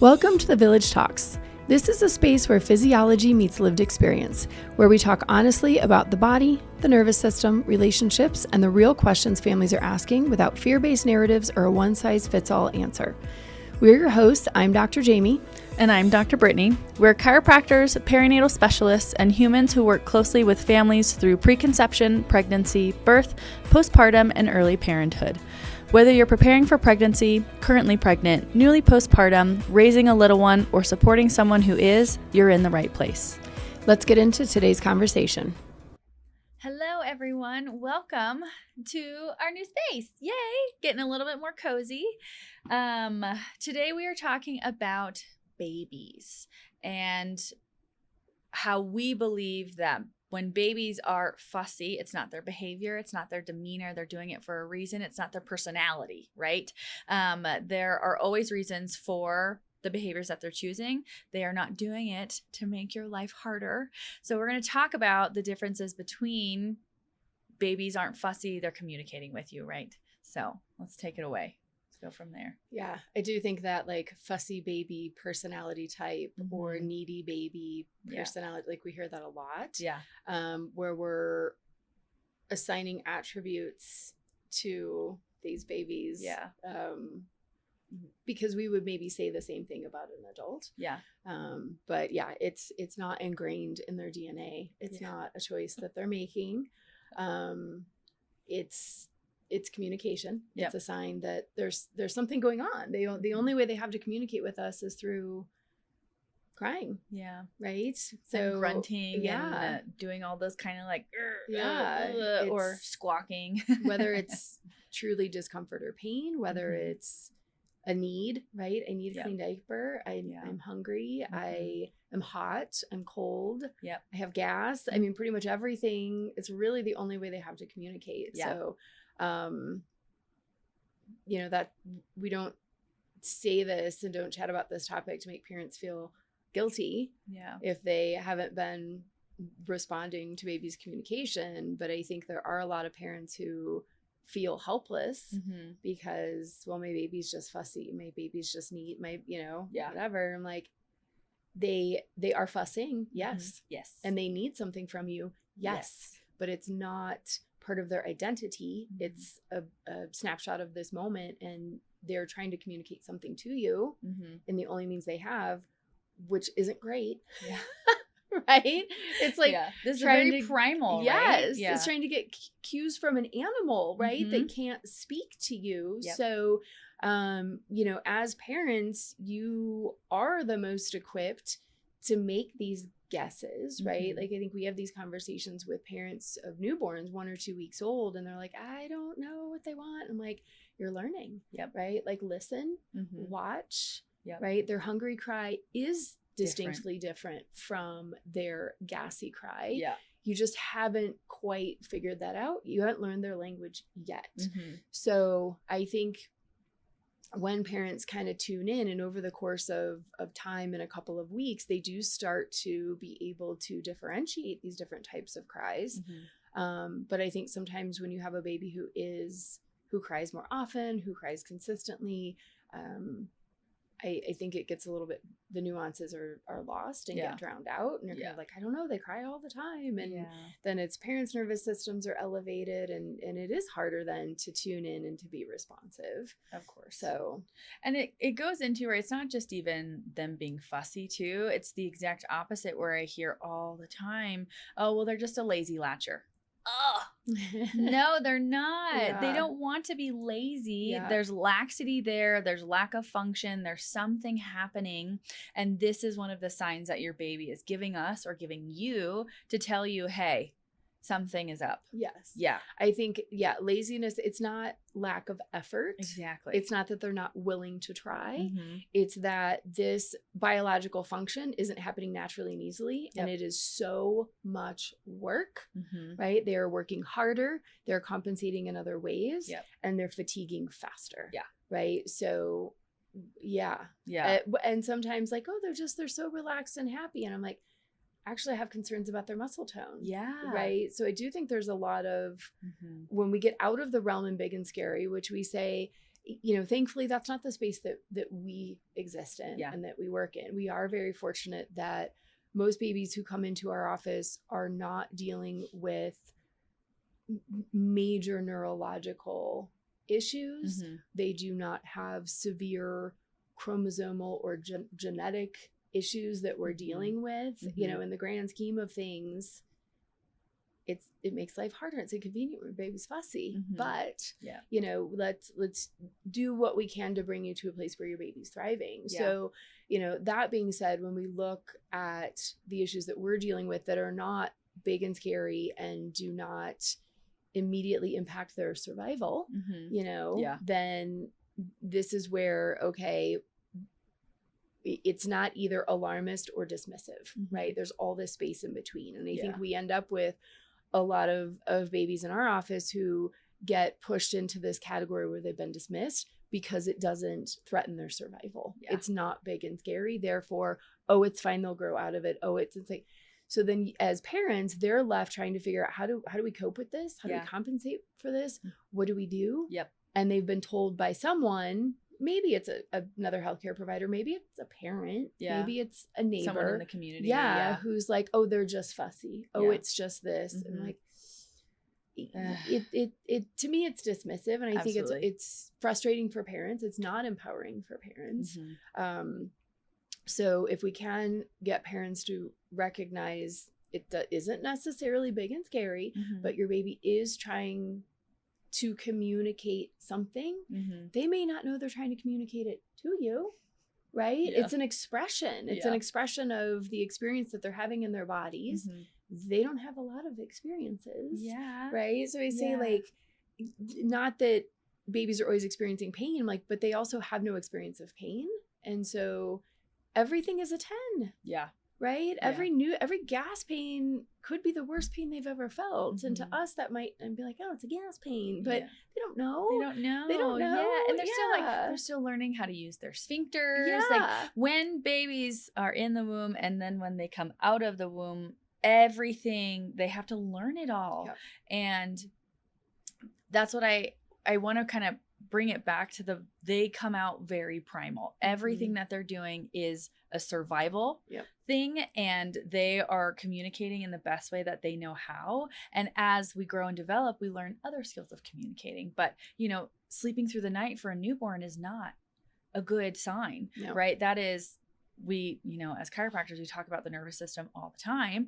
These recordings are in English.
Welcome to the Village Talks. This is a space where physiology meets lived experience, where we talk honestly about the body, the nervous system, relationships, and the real questions families are asking without fear-based narratives or a one-size-fits-all answer. We're your hosts. I'm Dr. Jaimy. And I'm Dr. Brittany. We're chiropractors, perinatal specialists, and humans who work closely with families through preconception, pregnancy, birth, postpartum, and early parenthood. Whether you're preparing for pregnancy, currently pregnant, newly postpartum, raising a little one, or supporting someone who is, you're in the right place. Let's get into today's conversation. Hello, everyone. Welcome to our new space. Yay! Getting a little bit more cozy. Today we are talking about babies and how we believe that when babies are fussy, it's not their behavior, it's not their demeanor, they're doing it for a reason, it's not their personality, right? There are always reasons for the behaviors that they're choosing. They are not doing it to make your life harder. So we're going to talk about the differences between babies aren't fussy, they're communicating with you, right? So let's take it away. Go from there. Yeah, I do think that like fussy baby personality type or needy baby personality, like we hear that a lot. Yeah. Where we're assigning attributes to these babies. Yeah. Because we would maybe say the same thing about an adult. Yeah. But yeah, it's not ingrained in their DNA. It's not a choice that they're making. It's communication. Yep. It's a sign that there's something going on. The only way they have to communicate with us is through crying. Yeah. Right. So and grunting and doing all those kind of like or squawking. Whether it's truly discomfort or pain, whether it's a need, right? I need a clean diaper. I'm hungry. I am hot. I'm cold. Yep. I have gas. I mean, pretty much everything. It's really the only way they have to communicate. Yeah. So that we don't say this and don't chat about this topic to make parents feel guilty if they haven't been responding to baby's communication. But I think there are a lot of parents who feel helpless because, well, my baby's just fussy, my baby's just neat, whatever. I'm like, they are fussing, yes, and they need something from you, yes. But it's not part of their identity. It's a snapshot of this moment, and they're trying to communicate something to you in the only means they have, which isn't great. Yeah. Right? It's like this is very primal. Yes. Right? Yeah. It's trying to get cues from an animal, right? They can't speak to you. Yep. So as parents, you are the most equipped to make these guesses, right? Like I think we have these conversations with parents of newborns 1 or 2 weeks old, and they're like, I don't know what they want. I'm like, you're learning, right? Like listen, watch, right? Their hungry cry is distinctly different from their gassy cry. Yeah. You just haven't quite figured that out. You haven't learned their language yet. So I think when parents kind of tune in, and over the course of time in a couple of weeks, they do start to be able to differentiate these different types of cries. But I think sometimes when you have a baby who cries more often, who cries consistently, I think it gets a little bit, the nuances are lost and get drowned out, and you're kind of like, I don't know, they cry all the time. And then it's parents' nervous systems are elevated, and it is harder then to tune in and to be responsive. Of course. So, and it goes into where it's not just even them being fussy too. It's the exact opposite where I hear all the time, oh, well, they're just a lazy latcher. Oh, no, they're not. They don't want to be lazy. There's laxity there. There's lack of function. There's something happening. And this is one of the signs that your baby is giving us or giving you to tell you, hey, something is up. Yes. Yeah. I think, laziness, it's not lack of effort. Exactly. It's not that they're not willing to try. It's that this biological function isn't happening naturally and easily. And it is so much work, right? They are working harder. They're compensating in other ways, and they're fatiguing faster. Yeah. Right. So and sometimes like, oh, they're so relaxed and happy. And I'm like, actually I have concerns about their muscle tone. Yeah. Right. So I do think there's a lot of, when we get out of the realm in big and scary, which we say thankfully that's not the space that we exist in Yeah. and that we work in. We are very fortunate that most babies who come into our office are not dealing with major neurological issues. Mhm. They do not have severe chromosomal or genetic issues that we're dealing with. In the grand scheme of things, it makes life harder. It's inconvenient when baby's fussy, but let's do what we can to bring you to a place where your baby's thriving. Yeah. So, that being said, when we look at the issues that we're dealing with that are not big and scary and do not immediately impact their survival, then this is where, okay, it's not either alarmist or dismissive, right? There's all this space in between. And I think we end up with a lot of babies in our office who get pushed into this category where they've been dismissed because it doesn't threaten their survival. Yeah. It's not big and scary. Therefore, oh, it's fine. They'll grow out of it. Oh, it's like, so then as parents, they're left trying to figure out how do we cope with this? How do we compensate for this? What do we do? Yep. And they've been told by someone, maybe it's another healthcare provider, maybe it's a parent, maybe it's a neighbor, someone in the community, who's like, oh, they're just fussy. Oh, it's just this, and like, it to me, it's dismissive, and I think it's frustrating for parents. It's not empowering for parents. So if we can get parents to recognize it isn't necessarily big and scary, but your baby is trying to communicate something, they may not know they're trying to communicate it to you, right? It's an expression. It's an expression of the experience that they're having in their bodies. They don't have a lot of experiences, right? So I say like, not that babies are always experiencing pain, like, but they also have no experience of pain. And so everything is a 10. Yeah. Right? Every gas pain could be the worst pain they've ever felt. And to us, that might be like, oh, it's a gas pain, but they don't know. They don't know. Yeah. And they're still learning how to use their sphincters. Yeah. Like when babies are in the womb and then when they come out of the womb, everything, they have to learn it all. Yep. And that's what I want to kind of bring it back to they come out very primal. Everything that they're doing is a survival thing, and they are communicating in the best way that they know how. And as we grow and develop, we learn other skills of communicating. But, sleeping through the night for a newborn is not a good sign, right? That is, as chiropractors, we talk about the nervous system all the time.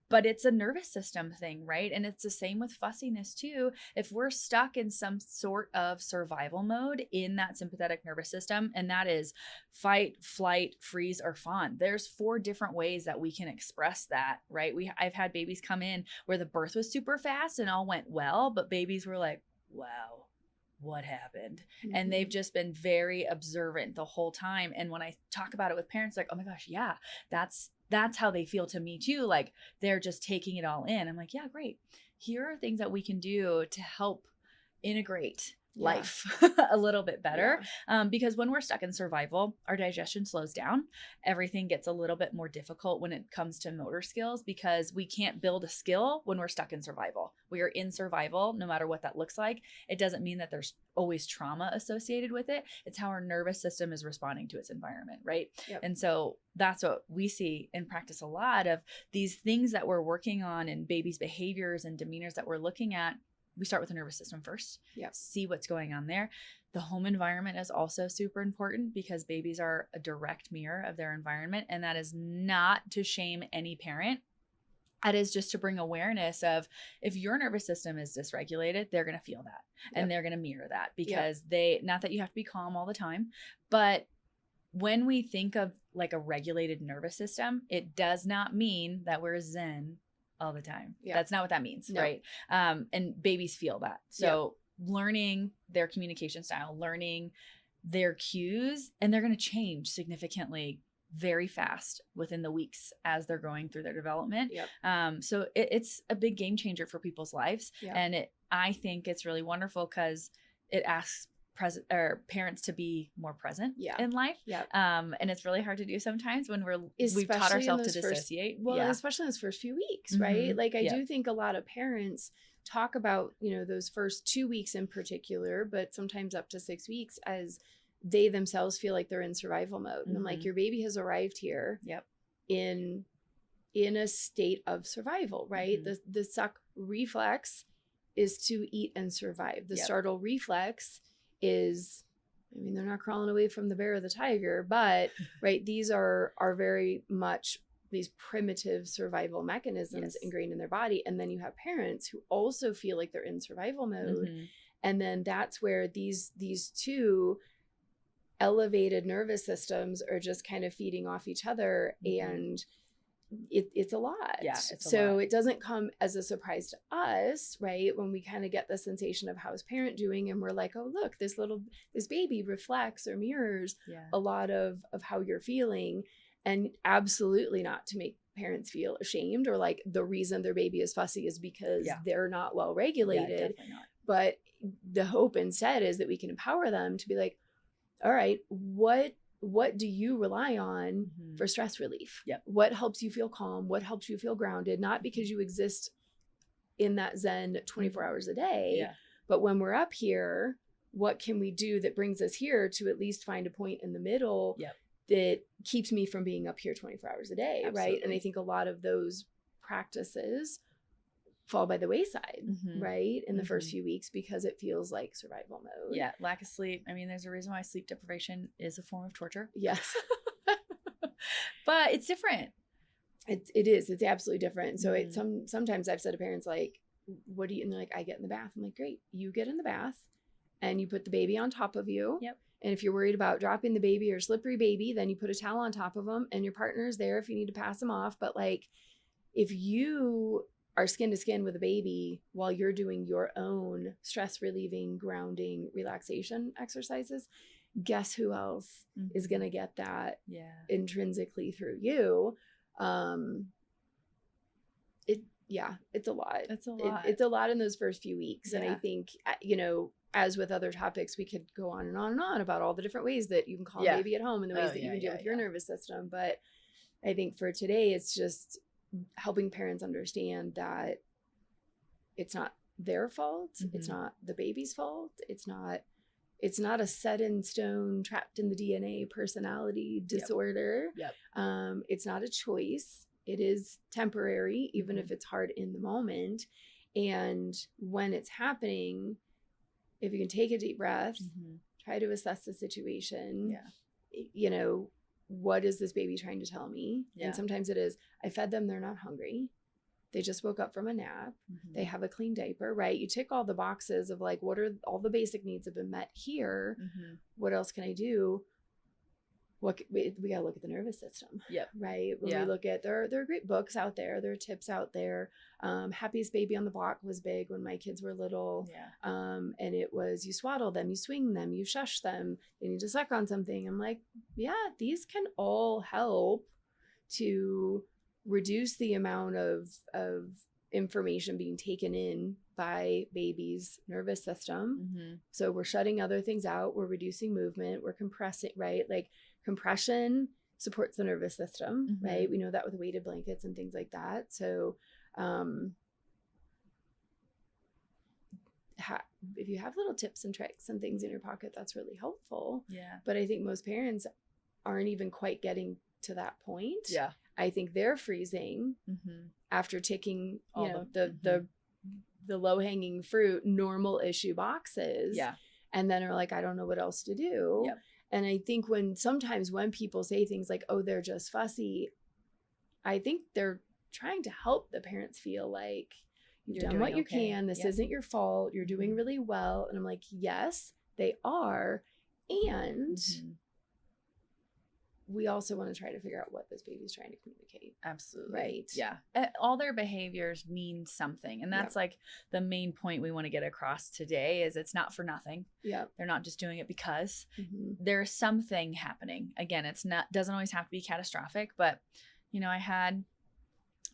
But it's a nervous system thing, right? And it's the same with fussiness too. If we're stuck in some sort of survival mode in that sympathetic nervous system, and that is fight, flight, freeze, or fawn, there's 4 different ways that we can express that, right? I've had babies come in where the birth was super fast and all went well, but babies were like, wow, what happened? And they've just been very observant the whole time. And when I talk about it with parents, like, oh my gosh, yeah, that's how they feel to me too. Like they're just taking it all in. I'm like, yeah, great. Here are things that we can do to help integrate life a little bit better. Because when we're stuck in survival, our digestion slows down. Everything gets a little bit more difficult when it comes to motor skills because we can't build a skill when we're stuck in survival. We are in survival, no matter what that looks like. It doesn't mean that there's always trauma associated with it. It's how our nervous system is responding to its environment, right? And so that's what we see in practice a lot of these things that we're working on and babies' behaviors and demeanors that we're looking at. We start with the nervous system first, see what's going on there. The home environment is also super important because babies are a direct mirror of their environment. And that is not to shame any parent. That is just to bring awareness of if your nervous system is dysregulated, they're going to feel that and they're going to mirror that because not that you have to be calm all the time, but when we think of like a regulated nervous system, it does not mean that we're zen all the time. That's not what that means, right? And babies feel that. So learning their communication style, learning their cues, and they're going to change significantly very fast within the weeks as they're going through their development. So it's a big game changer for people's lives. And I think it's really wonderful because it asks present or parents to be more present Yeah. in life. Yeah. And it's really hard to do sometimes when we've taught Especially in ourselves to those first- dissociate. Well, yeah. especially in those first few weeks, right? Mhm. Like I Yep. do think a lot of parents talk about, those first 2 weeks in particular, but sometimes up to 6 weeks as they themselves feel like they're in survival mode. And I'm like, Mhm. your baby has arrived here Yep. in a state of survival, right? Mhm. The suck reflex is to eat and survive. The Yep. startle reflex is, I mean, they're not crawling away from the bear or the tiger, but right, these are very much these primitive survival mechanisms Yes. ingrained in their body. And then you have parents who also feel like they're in survival mode. Mhm. And then that's where these two elevated nervous systems are just kind of feeding off each other. Mhm. And it's a lot. Yeah, it's a so lot. it doesn't come as a surprise to us, right? When we kind of get the sensation of how's parent doing, and we're like, oh, look, this baby reflects or mirrors Yeah. a lot of how you're feeling. And absolutely not to make parents feel ashamed or like the reason their baby is fussy is because Yeah. they're not well Yeah, regulated. definitely not. But the hope instead is that we can empower them to be like, all right, what do you rely on Mhm. for stress relief? Yep. What helps you feel calm? What helps you feel grounded? Not because you exist in that Zen 24 hours a day, Yeah. but when we're up here, what can we do that brings us here to at least find a point in the middle Yep. that keeps me from being up here 24 hours a day, right? And Absolutely. I think a lot of those practices fall by the wayside, Mhm. right? In the first Mhm. few weeks because it feels like survival mode. Yeah. Lack of sleep. I mean, there's a reason why sleep deprivation is a form of torture. Yes. But it's different. It is. It's absolutely different. So Mhm. sometimes I've said to parents like, what do you, and they're like, I get in the bath. I'm like, great. You get in the bath and you put the baby on top of you. Yep. And if you're worried about dropping the baby or slippery baby, then you put a towel on top of them and your partner's there if you need to pass them off. But like, if you are skin to skin with a baby while you're doing your own stress relieving, grounding, relaxation exercises, guess who else is Mhm. going to get that Yeah. intrinsically through you? It's a lot. It's a lot. It's a lot in those first few weeks. And I Yeah. think, as with other topics, we could go on and on and on about all the different ways that you can calm Yeah. baby at home and the ways Oh, that you yeah, can deal yeah, with your yeah. nervous system. But I think for today, it's just helping parents understand that it's not their fault. It's Mhm. not the baby's fault. It's not a set in stone, trapped in the DNA personality disorder. Yep. It's not a choice. It is temporary, even if Mhm. it's hard in the moment. And when it's happening, if you can take a deep breath, Mhm. try to assess the situation. Yeah. What is this baby trying to tell me? Yeah. And sometimes it is, I fed them, they're not hungry. They just woke up from a nap. Mhm. They have a clean diaper, right? You tick all the boxes of like, what are all the basic needs have been met here? Mhm. What else can I do? We got to look at the nervous system, Yep. right? When Yeah. we look at, there are great books out there. There are tips out there. Happiest Baby on the Block was big when my kids were little. Yeah. And it was, you swaddle them, you swing them, you shush them. They need to suck on something. I'm like, yeah, these can all help to reduce the amount of information being taken in by baby's nervous system. Mhm. So we're shutting other things out. We're reducing movement. We're compressing, right? Like compression supports the nervous system, Mhm. right? We know that with weighted blankets and things like that. So if you have little tips and tricks and things in your pocket, that's really helpful. Yeah. But I think most parents aren't even quite getting to that point. Yeah. I think they're freezing Mhm. after ticking, All the low hanging fruit, normal issue boxes. Yeah. And then are like, I don't know what else to do. Yep. And I think sometimes when people say things like, oh, they're just fussy, I think they're trying to help the parents feel like you've You're done what doing you okay. can. This Yep. isn't your fault. You're doing Mhm. really well. And I'm like, yes, they are. And Mhm. we also want to try to figure out what this baby's trying to communicate. Absolutely. Right. Yeah. All their behaviors mean something. And that's like the main point we want to get across today is it's not for nothing. Yeah. They're not just doing it because Mhm. there's something happening. Again, doesn't always have to be catastrophic, but I had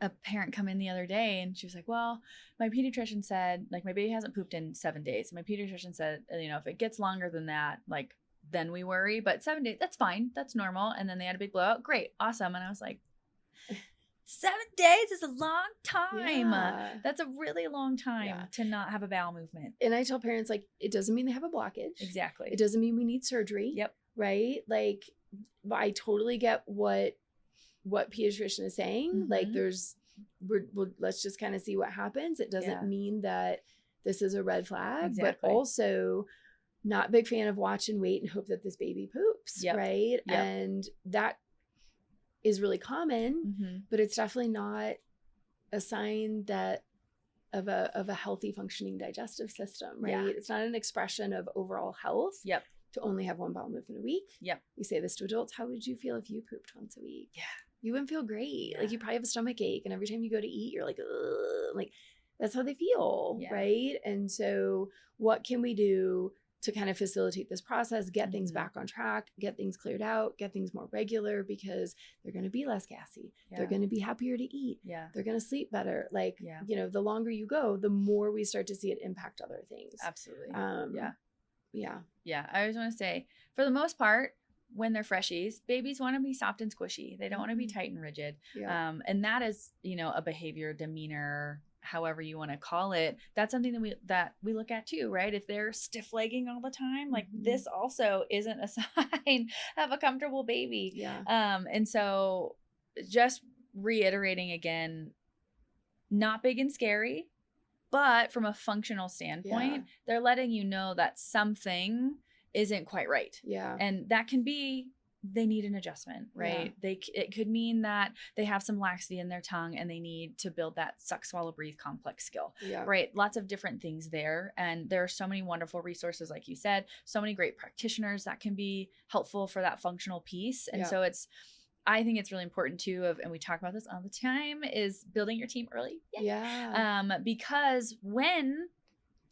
a parent come in the other day and she was like, well, my pediatrician said, like, my baby hasn't pooped in 7 days. My pediatrician said, you know, if it gets longer than that, like, then we worry, but 7 days, that's fine. That's normal. And then they had a big blowout. Great. Awesome. And I was like, 7 days is a long time. Yeah. That's a really long time to not have a bowel movement. And I tell parents, like, it doesn't mean they have a blockage. Exactly. It doesn't mean we need surgery. Yep. Right? Like, I totally get what pediatrician is saying. Like, let's just kind of see what happens. It doesn't mean that this is a red flag, but also not big fan of watch and wait and hope that this baby poops. Right? Yep. And that is really common, but it's definitely not a sign that of a healthy functioning digestive system, right? Yeah. It's not an expression of overall health. Yep. To only have one bowel movement a week. Yep. We say this to adults. How would you feel if you pooped once a week? Yeah. You wouldn't feel great. Yeah. Like, you probably have a stomach ache, and every time you go to eat, you're like, ugh. Like, that's how they feel, right? And so what can we do to kind of facilitate this process, get things back on track, get things cleared out, get things more regular, because they're going to be less gassy. Yeah. They're going to be happier to eat. Yeah. They're going to sleep better. Like, you know, the longer you go, the more we start to see it impact other things. Absolutely. Yeah. I always want to say, for the most part, when they're freshies, babies want to be soft and squishy. They don't want to be tight and rigid. Yeah. And that is, you know, a behavior, demeanor, however you want to call it. That's something that we look at too, right? If they're stiff legging all the time, like, this also isn't a sign of a comfortable baby. Yeah. And so just reiterating again, not big and scary, but from a functional standpoint, they're letting you know that something isn't quite right. Yeah. And that can be, they need an adjustment, right? Yeah. It could mean that they have some laxity in their tongue and they need to build that suck, swallow, breathe complex skill, right? Lots of different things there. And there are so many wonderful resources, like you said, so many great practitioners that can be helpful for that functional piece. And so I think it's really important too, and we talk about this all the time, is building your team early. Yeah. Because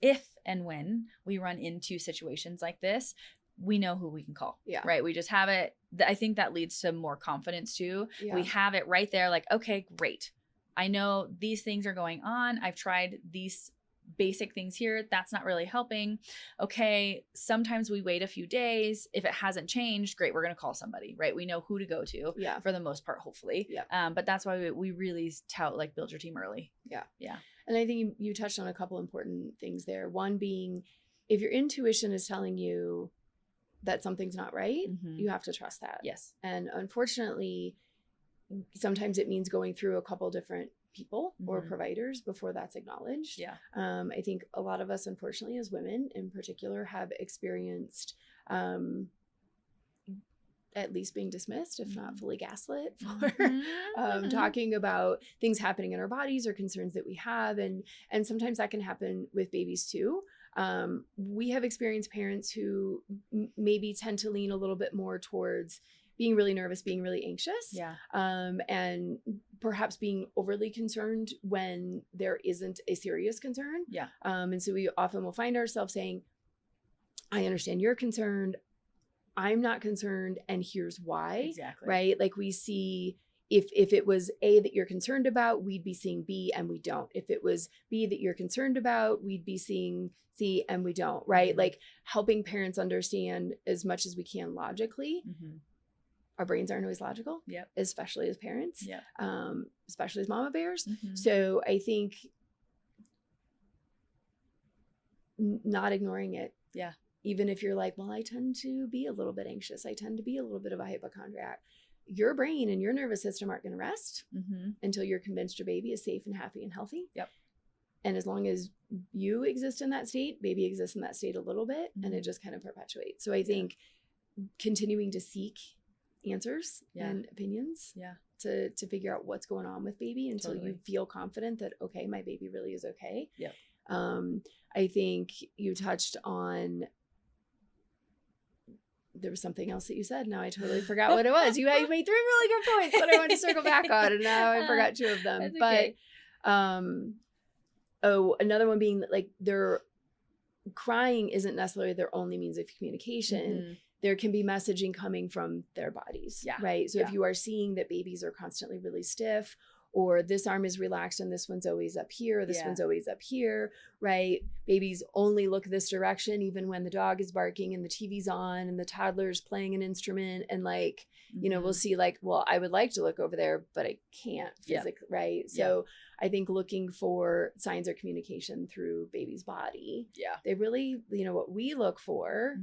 if and when we run into situations like this, we know who we can call. Yeah. Right. We just have it. I think that leads to more confidence too. Yeah. We have it right there. Like, okay, great. I know these things are going on. I've tried these basic things here. That's not really helping. Okay. Sometimes we wait a few days. If it hasn't changed, great. We're going to call somebody, right? We know who to go to for the most part, hopefully. Yeah. But that's why we really tout, like, build your team early. Yeah. Yeah. And I think you touched on a couple important things there. One being, if your intuition is telling you that something's not right, you have to trust that. Yes. And unfortunately, sometimes it means going through a couple different people or providers before that's acknowledged. Yeah. I think a lot of us, unfortunately, as women in particular, have experienced at least being dismissed, if not fully gaslit, for talking about things happening in our bodies or concerns that we have. And sometimes that can happen with babies too. We have experienced parents who maybe tend to lean a little bit more towards being really nervous, being really anxious, and perhaps being overly concerned when there isn't a serious concern. Yeah. And so we often will find ourselves saying, I understand you're concerned, I'm not concerned, and here's why. Exactly. Right? Like, we see, if it was A that you're concerned about, we'd be seeing B and we don't. If it was B that you're concerned about, we'd be seeing C and we don't, right? Like, helping parents understand as much as we can logically. Our brains aren't always logical, especially as parents, especially as mama bears. So I think not ignoring it. Yeah. Even if you're like, well, I tend to be a little bit anxious. I tend to be a little bit of a hypochondriac. Your brain and your nervous system aren't going to rest until you're convinced your baby is safe and happy and healthy. Yep. And as long as you exist in that state, baby exists in that state a little bit, and it just kind of perpetuates. So I think continuing to seek answers and opinions to figure out what's going on with baby until you feel confident that, okay, my baby really is okay. Yep. I think you touched on, there was something else that you said. Now I totally forgot what it was. You made 3 really good points that I wanted to circle back on, and now I forgot 2 of them. But another one being that, like, their crying isn't necessarily their only means of communication. There can be messaging coming from their bodies, right? So if you are seeing that babies are constantly really stiff, or this arm is relaxed and this one's always up here, this one's always up here, right? Babies only look this direction even when the dog is barking and the TV's on and the toddler's playing an instrument, and like, you know, we'll see like, well, I would like to look over there, but I can't physically, right? So I think looking for signs of communication through baby's body. Yeah. They really, you know, what we look for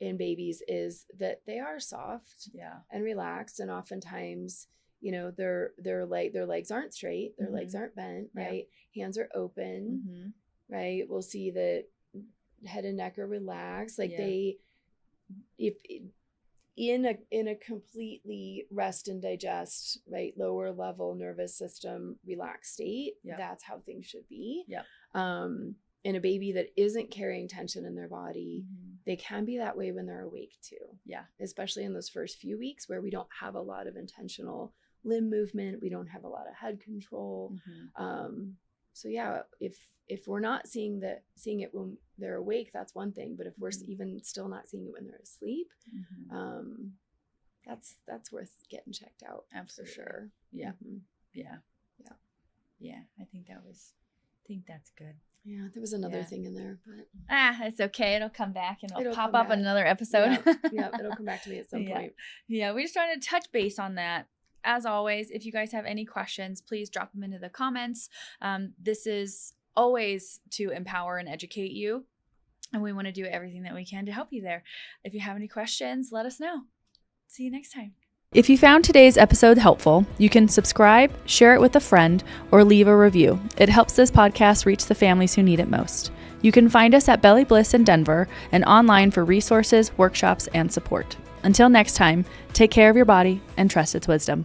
in babies is that they are soft and relaxed, and oftentimes, you know, their legs aren't straight, their legs aren't bent, right? Hands are open, right? We'll see that head and neck are relaxed, like if in a completely rest and digest, right, lower level nervous system relaxed state, that's how things should be. In a baby that isn't carrying tension in their body, they can be that way when they're awake too. Especially in those first few weeks where we don't have a lot of intentional limb movement, we don't have a lot of head control. So if we're not seeing it when they're awake, that's one thing. But if we're even still not seeing it when they're asleep, that's worth getting checked out. Absolutely. For sure. Yeah. I think that's good. Yeah, there was another thing in there, but it's okay. It'll come back and it'll pop up in another episode. It'll come back to me at some point. Yeah, we just wanted to touch base on that. As always, if you guys have any questions, please drop them into the comments. This is always to empower and educate you, and we want to do everything that we can to help you there. If you have any questions, let us know. See you next time. If you found today's episode helpful, you can subscribe, share it with a friend, or leave a review. It helps this podcast reach the families who need it most. You can find us at Belly Bliss in Denver and online for resources, workshops, and support. Until next time, take care of your body and trust its wisdom.